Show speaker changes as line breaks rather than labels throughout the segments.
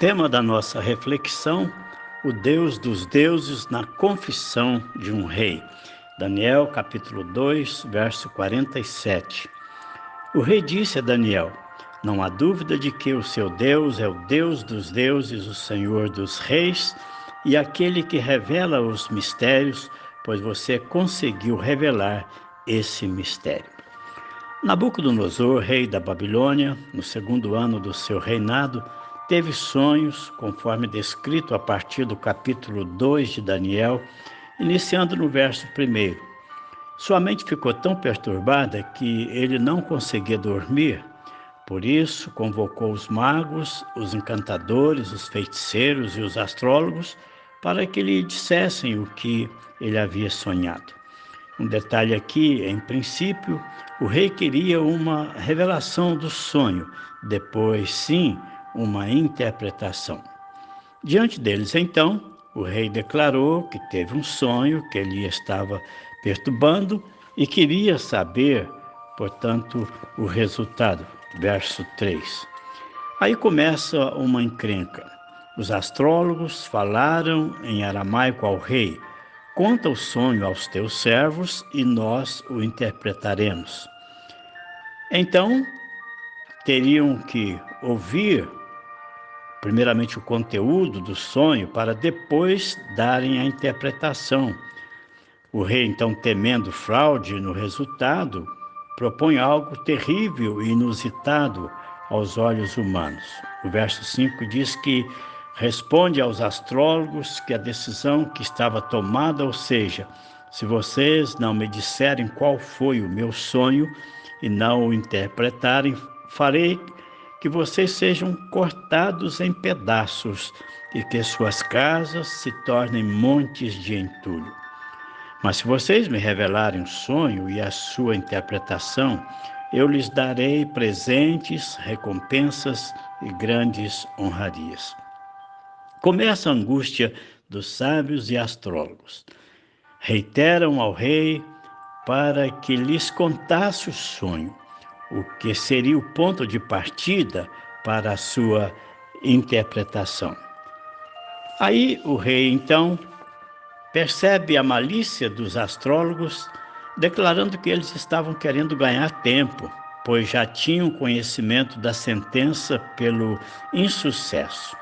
Tema da nossa reflexão: o Deus dos deuses na confissão de um rei. Daniel, capítulo 2, verso 47. O rei disse a Daniel: não há dúvida de que o seu Deus é o Deus dos deuses, o Senhor dos reis e aquele que revela os mistérios, pois você conseguiu revelar esse mistério. Nabucodonosor, rei da Babilônia, no segundo ano do seu reinado, teve sonhos, conforme descrito a partir do capítulo 2 de Daniel, iniciando no verso 1. Sua mente ficou tão perturbada que ele não conseguia dormir. Por isso, convocou os magos, os encantadores, os feiticeiros e os astrólogos para que lhe dissessem o que ele havia sonhado. Um detalhe aqui: em princípio, o rei queria uma revelação do sonho, depois, sim, uma interpretação. Diante deles, então, o rei declarou que teve um sonho que ele estava perturbando e queria saber, portanto, o resultado. Verso 3. Aí começa uma encrenca. Os astrólogos falaram em aramaico ao rei: conta o sonho aos teus servos e nós o interpretaremos. Então, teriam que ouvir primeiramente o conteúdo do sonho para depois darem a interpretação. O rei, então, temendo fraude no resultado, propõe algo terrível e inusitado aos olhos humanos. O verso 5 diz que responde aos astrólogos que a decisão que estava tomada, ou seja, se vocês não me disserem qual foi o meu sonho e não o interpretarem, farei que vocês sejam cortados em pedaços e que suas casas se tornem montes de entulho. Mas se vocês me revelarem o sonho e a sua interpretação, eu lhes darei presentes, recompensas e grandes honrarias. Começa a angústia dos sábios e astrólogos. Reiteram ao rei para que lhes contasse o sonho, o que seria o ponto de partida para a sua interpretação. Aí o rei, então, percebe a malícia dos astrólogos, declarando que eles estavam querendo ganhar tempo, pois já tinham conhecimento da sentença pelo insucesso.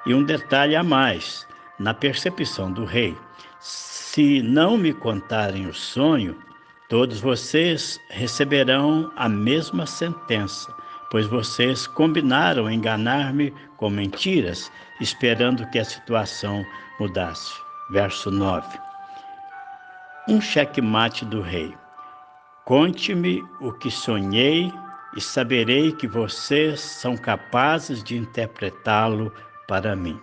E um detalhe a mais, na percepção do rei: se não me contarem o sonho, todos vocês receberão a mesma sentença, pois vocês combinaram enganar-me com mentiras, esperando que a situação mudasse. Verso 9. Um xeque-mate do rei. Conte-me o que sonhei e saberei que vocês são capazes de interpretá-lo para mim.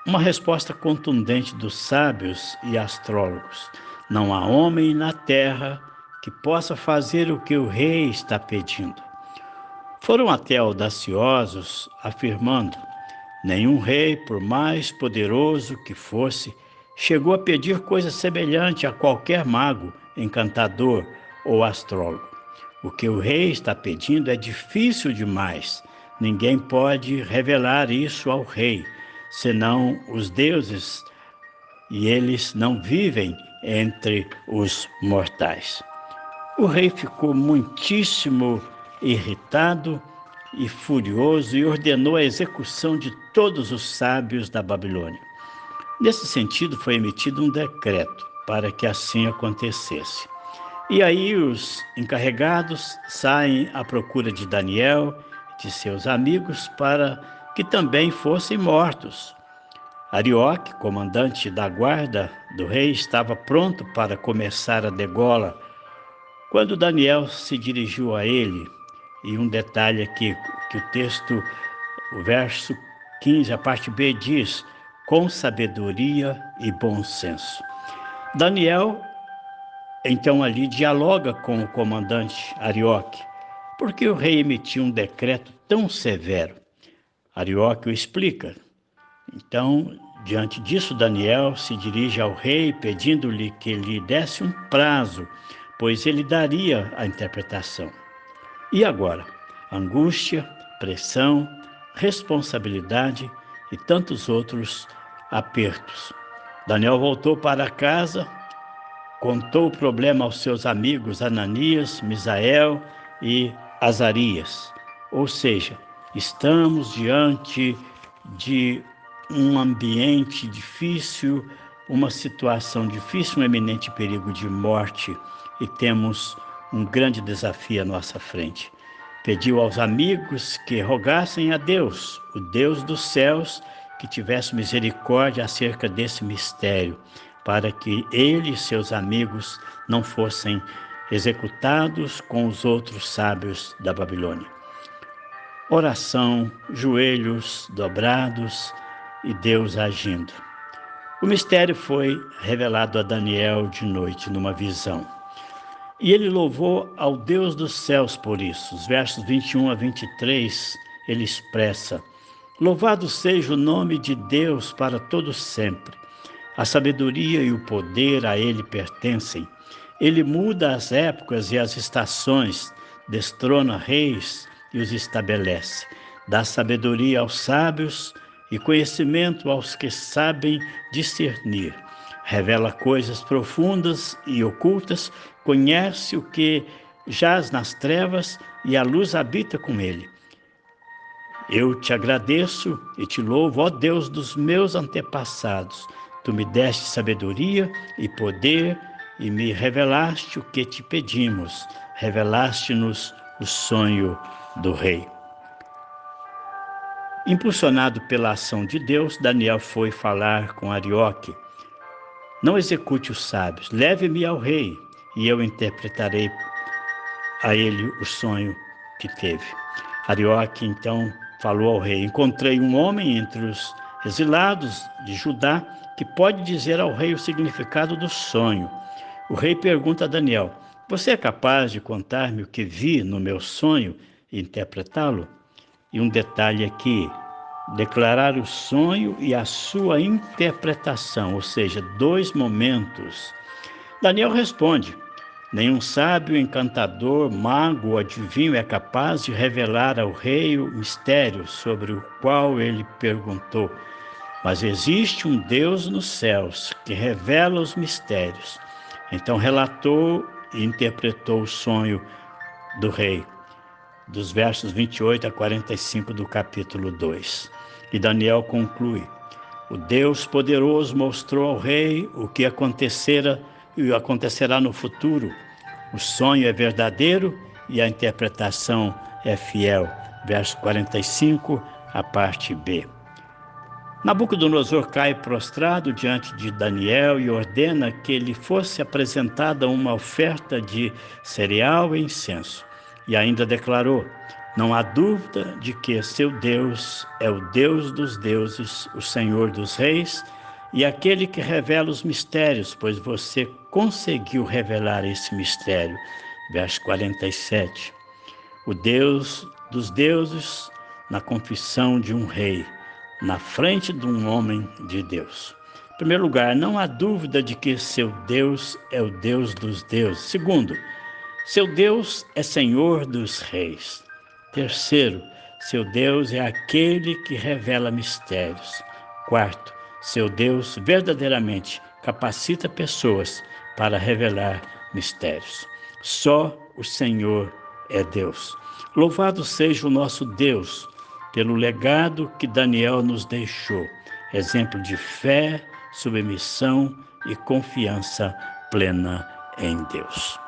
Uma resposta contundente dos sábios e astrólogos. Não há homem na terra que possa fazer o que o rei está pedindo. Foram até audaciosos, afirmando: nenhum rei, por mais poderoso que fosse, chegou a pedir coisa semelhante a qualquer mago, encantador ou astrólogo. O que o rei está pedindo é difícil demais. Ninguém pode revelar isso ao rei, senão os deuses, e eles não vivem entre os mortais. O rei ficou muitíssimo irritado e furioso e ordenou a execução de todos os sábios da Babilônia. Nesse sentido, foi emitido um decreto para que assim acontecesse. E aí os encarregados saem à procura de Daniel e de seus amigos para que também fossem mortos. Arioque, comandante da guarda do rei, estava pronto para começar a degola quando Daniel se dirigiu a ele. E um detalhe aqui, que o texto, o verso 15, a parte B, diz: com sabedoria e bom senso. Daniel, então, ali dialoga com o comandante Arioque, porque o rei emitiu um decreto tão severo. Arioque o explica. Então, diante disso, Daniel se dirige ao rei, pedindo-lhe que lhe desse um prazo, pois ele daria a interpretação. E agora? Angústia, pressão, responsabilidade e tantos outros apertos. Daniel voltou para casa, contou o problema aos seus amigos Ananias, Misael e Azarias. Ou seja, estamos diante de um ambiente difícil, uma situação difícil, um eminente perigo de morte, e temos um grande desafio à nossa frente. Pediu aos amigos que rogassem a Deus, o Deus dos céus, que tivesse misericórdia acerca desse mistério, para que ele e seus amigos não fossem executados com os outros sábios da Babilônia. Oração, joelhos dobrados e Deus agindo. O mistério foi revelado a Daniel de noite, numa visão. E ele louvou ao Deus dos céus por isso. Os versos 21 a 23, ele expressa: louvado seja o nome de Deus para todo sempre. A sabedoria e o poder a ele pertencem. Ele muda as épocas e as estações, destrona reis e os estabelece. Dá sabedoria aos sábios e conhecimento aos que sabem discernir. Revela coisas profundas e ocultas, conhece o que jaz nas trevas e a luz habita com ele. Eu te agradeço e te louvo, ó Deus dos meus antepassados. Tu me deste sabedoria e poder e me revelaste o que te pedimos. Revelaste-nos o sonho do rei. Impulsionado pela ação de Deus, Daniel foi falar com Arioque. Não execute os sábios, leve-me ao rei, e eu interpretarei a ele o sonho que teve. Arioque então falou ao rei: encontrei um homem entre os exilados de Judá que pode dizer ao rei o significado do sonho. O rei pergunta a Daniel: você é capaz de contar-me o que vi no meu sonho e interpretá-lo? E um detalhe aqui: declarar o sonho e a sua interpretação, ou seja, dois momentos. Daniel responde: nenhum sábio, encantador, mago ou adivinho é capaz de revelar ao rei o mistério sobre o qual ele perguntou. Mas existe um Deus nos céus que revela os mistérios. Então relatou e interpretou o sonho do rei, dos versos 28 a 45 do capítulo 2. E Daniel conclui: o Deus poderoso mostrou ao rei o que acontecera e acontecerá no futuro. O sonho é verdadeiro e a interpretação é fiel. Verso 45, a parte B. Nabucodonosor cai prostrado diante de Daniel e ordena que lhe fosse apresentada uma oferta de cereal e incenso. E ainda declarou: não há dúvida de que seu Deus é o Deus dos deuses, o Senhor dos reis e aquele que revela os mistérios, pois você conseguiu revelar esse mistério. Verso 47. O Deus dos deuses na confissão de um rei, na frente de um homem de Deus. Em primeiro lugar, não há dúvida de que seu Deus é o Deus dos deuses. Segundo, seu Deus é Senhor dos reis. Terceiro, seu Deus é aquele que revela mistérios. Quarto, seu Deus verdadeiramente capacita pessoas para revelar mistérios. Só o Senhor é Deus. Louvado seja o nosso Deus pelo legado que Daniel nos deixou, exemplo de fé, submissão e confiança plena em Deus.